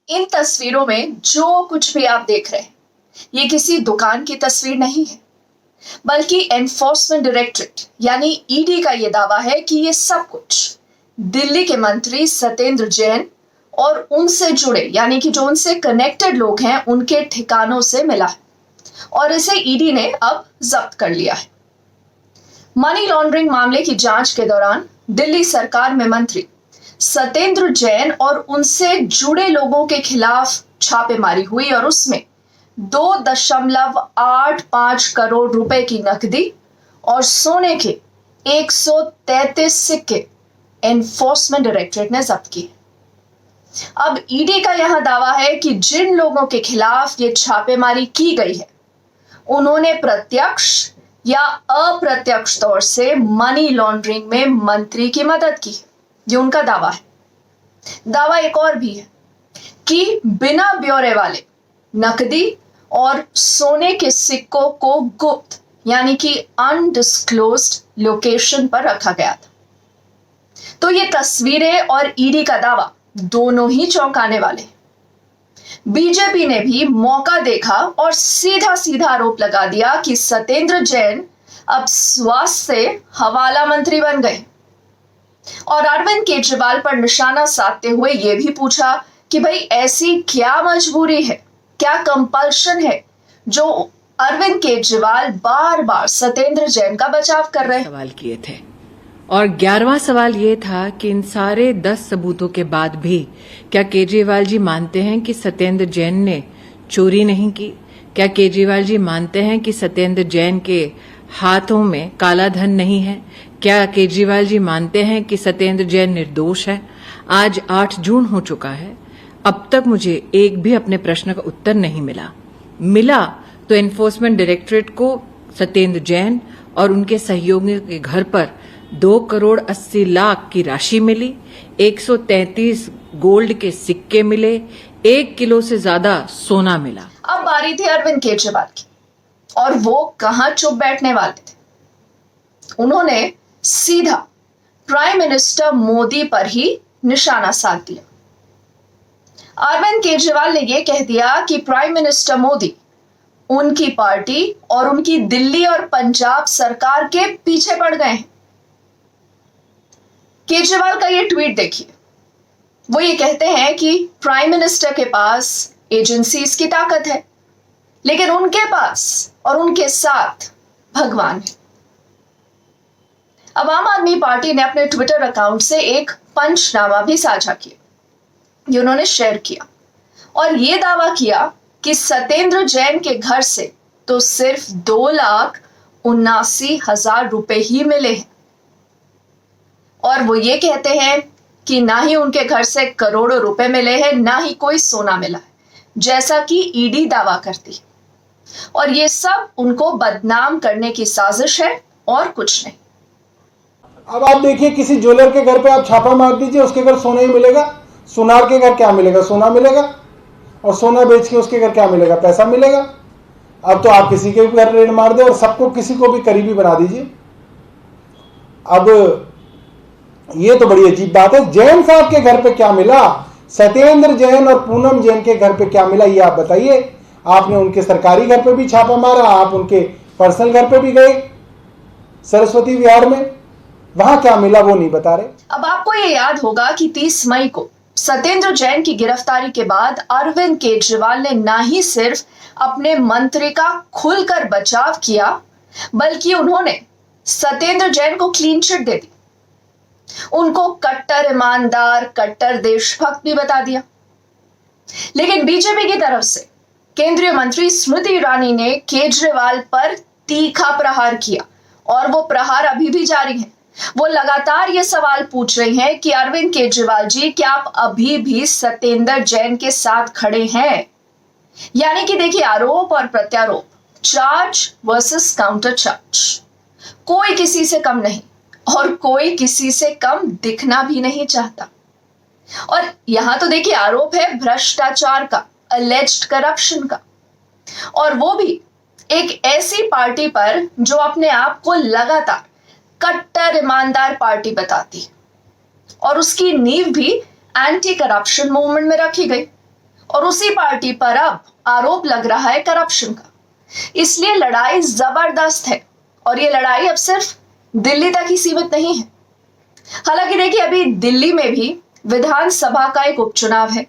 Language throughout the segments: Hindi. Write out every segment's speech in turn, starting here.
इन तस्वीरों में जो कुछ भी आप देख रहे हैं, ये किसी दुकान की तस्वीर नहीं है, बल्कि एनफोर्समेंट डायरेक्टरेट यानी ईडी का ये दावा है कि ये सब कुछ दिल्ली के मंत्री सत्येंद्र जैन और उनसे जुड़े यानी कि जो उनसे कनेक्टेड लोग हैं उनके ठिकानों से मिला है और इसे ईडी ने अब जब्त कर लिया है। मनी लॉन्ड्रिंग मामले की जांच के दौरान दिल्ली सरकार में मंत्री सत्येंद्र जैन और उनसे जुड़े लोगों के खिलाफ छापेमारी हुई और उसमें 2.85 करोड़ रुपए की नकदी और सोने के 133 सिक्के एनफोर्समेंट डायरेक्टरेट ने जब्त किए। अब ईडी का यहां दावा है कि जिन लोगों के खिलाफ ये छापेमारी की गई है उन्होंने प्रत्यक्ष या अप्रत्यक्ष तौर से मनी लॉन्ड्रिंग में मंत्री की मदद की। ये उनका दावा है। दावा एक और भी है कि बिना ब्यौरे वाले नकदी और सोने के सिक्कों को गुप्त यानी कि अनडिस्क्लोज्ड लोकेशन पर रखा गया था। तो ये तस्वीरें और ईडी का दावा दोनों ही चौंकाने वाले। बीजेपी ने भी मौका देखा और सीधा सीधा आरोप लगा दिया कि सत्येंद्र जैन अब स्वास्थ्य से हवाला मंत्री बन गए और अरविंद केजरीवाल पर निशाना साधते हुए यह भी पूछा कि भाई ऐसी क्या मजबूरी है, क्या कंपल्शन है जो अरविंद केजरीवाल बार बार सत्येंद्र जैन का बचाव कर रहे हैं। सवाल किए थे और 11वां सवाल ये था कि इन सारे 10 सबूतों के बाद भी क्या केजरीवाल जी मानते हैं कि सत्येंद्र जैन ने चोरी नहीं की? क्या केजरीवाल जी मानते हैं कि सत्येंद्र जैन के हाथों में काला धन नहीं है? क्या केजरीवाल जी मानते हैं कि सत्येंद्र जैन निर्दोष है? आज 8 जून हो चुका है, अब तक मुझे एक भी अपने प्रश्न का उत्तर नहीं मिला तो एनफोर्समेंट डायरेक्टरेट को सत्येंद्र जैन और उनके सहयोगियों के घर पर 2,80,00,000 की राशि मिली, 133 गोल्ड के सिक्के मिले, 1 किलो से ज्यादा सोना मिला। अब बारी थी अरविंद केजरीवाल की और वो कहां चुप बैठने वाले थे। उन्होंने सीधा प्राइम मिनिस्टर मोदी पर ही निशाना साध दिया। अरविंद केजरीवाल ने यह कह दिया कि प्राइम मिनिस्टर मोदी उनकी पार्टी और उनकी दिल्ली और पंजाब सरकार के पीछे पड़ गए हैं। केजरीवाल का ये ट्वीट देखिए। वो ये कहते हैं कि प्राइम मिनिस्टर के पास एजेंसीज की ताकत है, लेकिन उनके पास और उनके साथ भगवान है। अब आम आदमी पार्टी ने अपने ट्विटर अकाउंट से एक पंचनामा भी साझा किया, ये उन्होंने शेयर किया और ये दावा किया कि सत्येंद्र जैन के घर से तो सिर्फ 2,79,000 रुपए ही मिले हैं और वो ये कहते हैं कि ना ही उनके घर से करोड़ों रुपए मिले हैं, ना ही कोई सोना मिला है, जैसा कि ईडी दावा करती है। और ये सब उनको बदनाम करने की साजिश है और कुछ नहीं। अब आप देखिए, किसी ज्वेलर के घर पे आप छापा मार दीजिए, उसके घर सोना ही मिलेगा। सुनार के घर क्या मिलेगा? सोना मिलेगा। और सोना बेच के उसके घर क्या मिलेगा? पैसा मिलेगा। अब तो आप किसी के भी घर रेड मार दे और सबको किसी को भी करीबी बना दीजिए। अब ये तो बड़ी अजीब बात है। जैन साहब के घर पे क्या मिला, सत्येंद्र जैन और पूनम जैन के घर पे क्या मिला, ये आप बताइए। आपने उनके सरकारी घर पे भी छापा मारा, आप उनके पर्सनल घर पे भी गए सरस्वती विहार में, वहां क्या मिला वो नहीं बता रहे। अब आपको ये याद होगा कि 30 मई को सत्येंद्र जैन की गिरफ्तारी के बाद अरविंद केजरीवाल ने ना ही सिर्फ अपने मंत्री का खुलकर बचाव किया, बल्कि उन्होंने सत्येंद्र जैन को क्लीन चिट दे दी, उनको कट्टर ईमानदार, कट्टर देशभक्त भी बता दिया। लेकिन बीजेपी की तरफ से केंद्रीय मंत्री स्मृति ईरानी ने केजरीवाल पर तीखा प्रहार किया और वो प्रहार अभी भी जारी है। वो लगातार ये सवाल पूछ रही हैं कि अरविंद केजरीवाल जी, क्या आप अभी भी सत्येंद्र जैन के साथ खड़े हैं? यानी कि देखिए, आरोप और प्रत्यारोप, चार्ज वर्सेस काउंटर चार्ज, कोई किसी से कम नहीं और कोई किसी से कम दिखना भी नहीं चाहता। और यहां तो देखिए आरोप है भ्रष्टाचार का, अलेज्ड करप्शन का, और वो भी एक ऐसी पार्टी पर जो अपने आप को लगातार कट्टर ईमानदार पार्टी बताती है और उसकी नींव भी एंटी करप्शन मूवमेंट में रखी गई। और उसी पार्टी पर अब आरोप लग रहा है करप्शन का। इसलिए लड़ाई जबरदस्त है और ये लड़ाई अब सिर्फ दिल्ली तक ही सीमित नहीं है। हालांकि देखिए, अभी दिल्ली में भी विधानसभा का एक उपचुनाव है,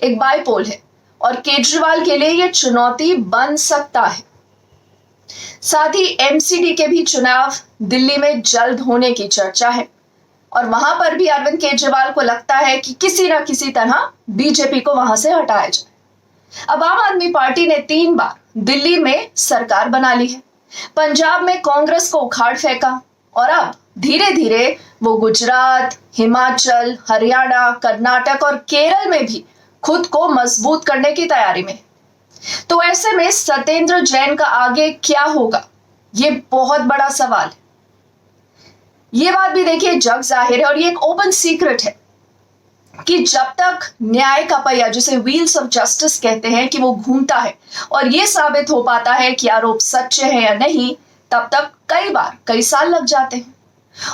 एक बाईपोल है और केजरीवाल के लिए यह चुनौती बन सकता है। साथ ही एमसीडी के भी चुनाव दिल्ली में जल्द होने की चर्चा है और वहां पर भी अरविंद केजरीवाल को लगता है कि किसी ना किसी तरह बीजेपी को वहां से हटाया जाए। अब आम आदमी पार्टी ने 3 बार दिल्ली में सरकार बना ली है, पंजाब में कांग्रेस को उखाड़ फेंका और अब धीरे धीरे वो गुजरात, हिमाचल, हरियाणा, कर्नाटक और केरल में भी खुद को मजबूत करने की तैयारी में। तो ऐसे में सत्येंद्र जैन का आगे क्या होगा, ये बहुत बड़ा सवाल है। ये बात भी देखिए जग जाहिर है और ये एक ओपन सीक्रेट है कि जब तक न्याय का पहिया, जिसे व्हील्स ऑफ जस्टिस कहते हैं, कि वो घूमता है और ये साबित हो पाता है कि आरोप सच्चे हैं या नहीं, तब तक कई साल लग जाते हैं।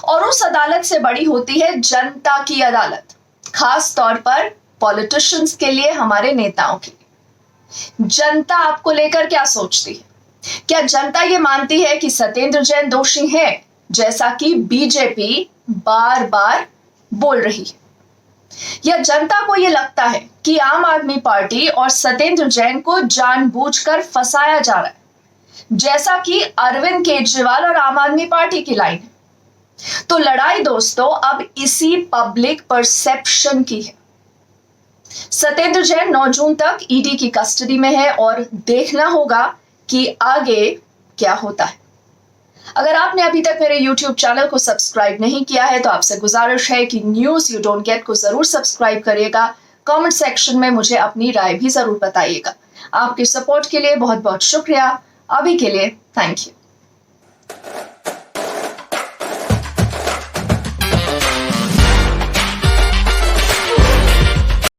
और उस अदालत से बड़ी होती है जनता की अदालत, खास तौर पर पॉलिटिशियंस के लिए, हमारे नेताओं के लिए। जनता आपको लेकर क्या सोचती है? क्या जनता ये मानती है कि सत्येंद्र जैन दोषी है, जैसा कि बीजेपी बार बार बोल रही है, या जनता को यह लगता है कि आम आदमी पार्टी और सत्येंद्र जैन को जानबूझकर फंसाया जा रहा है, जैसा कि अरविंद केजरीवाल और आम आदमी पार्टी की लाइन है? तो लड़ाई दोस्तों अब इसी पब्लिक परसेप्शन की है। सत्येंद्र जैन 9 जून तक ईडी की कस्टडी में है और देखना होगा कि आगे क्या होता है। अगर आपने अभी तक मेरे YouTube चैनल को सब्सक्राइब नहीं किया है तो आपसे गुजारिश है कि न्यूज़ यू डोंट गेट को जरूर सब्सक्राइब करिएगा। कमेंट सेक्शन में मुझे अपनी राय भी जरूर बताइएगा। आपके सपोर्ट के लिए बहुत बहुत शुक्रिया। अभी के लिए थैंक यू।